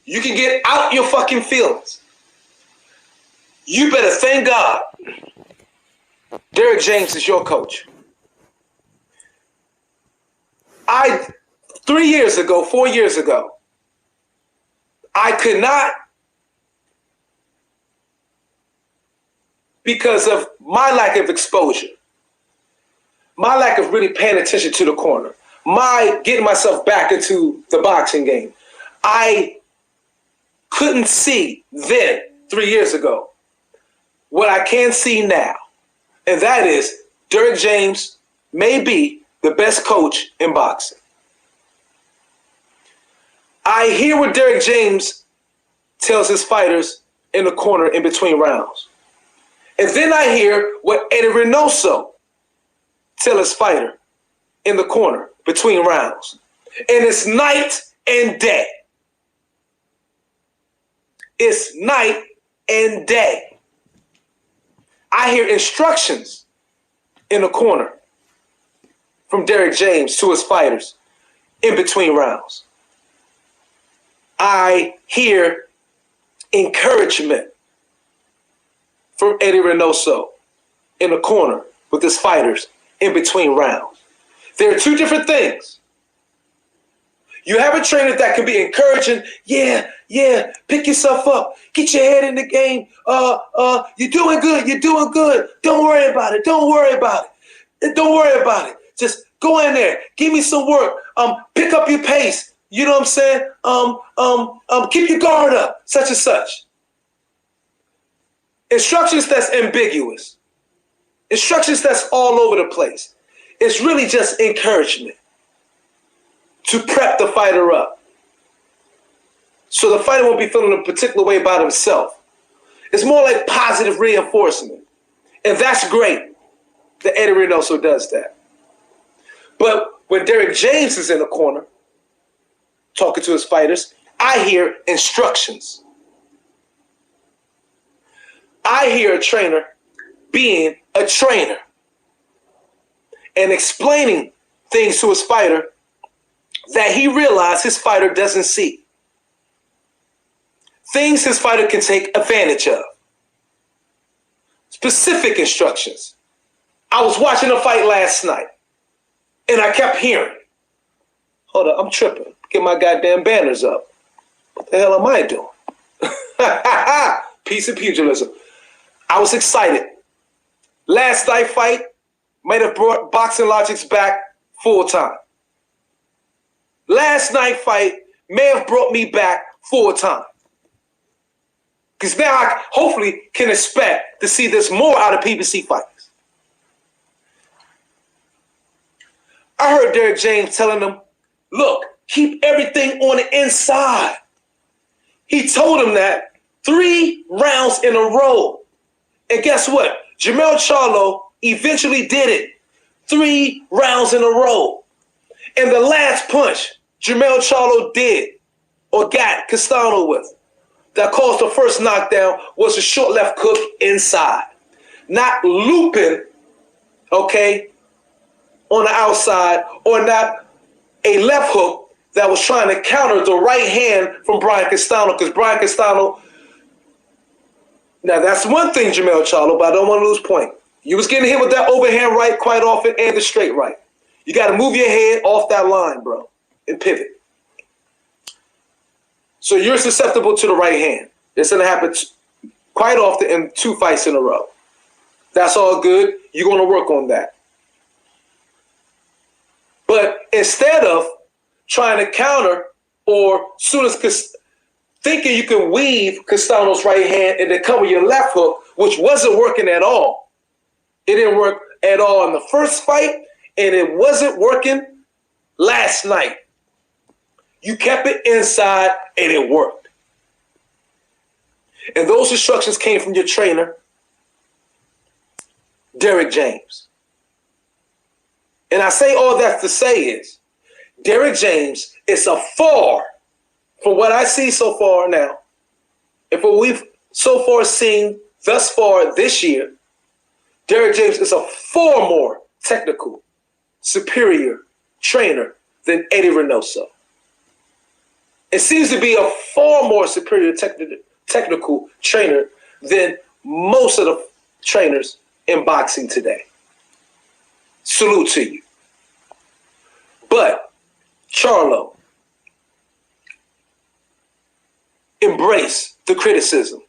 You can get out your fucking feelings. You better thank God Derrick James is your coach. 4 years ago, I could not, because of my lack of exposure, my lack of really paying attention to the corner, my getting myself back into the boxing game, I couldn't see then, 3 years ago, what I can see now. And that is Derrick James may be the best coach in boxing. I hear what Derrick James tells his fighters in the corner in between rounds. And then I hear what Eddie Reynoso tells his fighter in the corner between rounds. And it's night and day. It's night and day. I hear instructions in the corner from Derrick James to his fighters in between rounds. I hear encouragement from Eddie Reynoso in the corner with his fighters in between rounds. There are two different things. You have a trainer that can be encouraging, yeah, pick yourself up, get your head in the game, you're doing good, don't worry about it. Just go in there, give me some work, pick up your pace, you know what I'm saying, keep your guard up, such and such. Instructions that's ambiguous, instructions that's all over the place. It's really just encouragement to prep the fighter up, so the fighter won't be feeling a particular way about himself. It's more like positive reinforcement. And that's great that Eddie Reynoso does that. But when Derrick James is in the corner talking to his fighters, I hear instructions. I hear a trainer being a trainer and explaining things to his fighter that he realized his fighter doesn't see. Things his fighter can take advantage of. Specific instructions. I was watching a fight last night, and I kept hearing, hold up, I'm tripping. Get my goddamn banners up. What the hell am I doing? Piece of pugilism. I was excited. Last night fight might have brought Boxing Logics back full time. Last night fight may have brought me back full time. Because now I hopefully can expect to see this more out of PBC fights. I heard Derrick James telling them, look, keep everything on the inside. He told him that 3 rounds in a row. And guess what? Jermell Charlo eventually did it 3 rounds in a row. And the last punch Jermell Charlo did or got Castano with that caused the first knockdown was a short left hook inside. Not looping, okay, on the outside, or not a left hook that was trying to counter the right hand from Brian Castano, because Brian Castano, now that's one thing, Jermell Charlo, but I don't want to lose point. You was getting hit with that overhand right quite often and the straight right. You got to move your head off that line, bro, and pivot. So you're susceptible to the right hand. It's going to happen quite often in 2 fights in a row. That's all good. You're going to work on that. But instead of trying to counter or soon as thinking you can weave Castano's right hand and then come with your left hook, which wasn't working at all. It didn't work at all in the first fight, and it wasn't working last night. You kept it inside, and it worked. And those instructions came from your trainer, Derrick James. And I say all that to say is, Derrick James is a far, from what I see so far now, and from what we've so far seen thus far this year, Derrick James is a far more technical, superior trainer than Eddie Reynoso. and seems to be a far more superior technical trainer than most of the trainers in boxing today. Salute to you. But Charlo, embrace the criticism.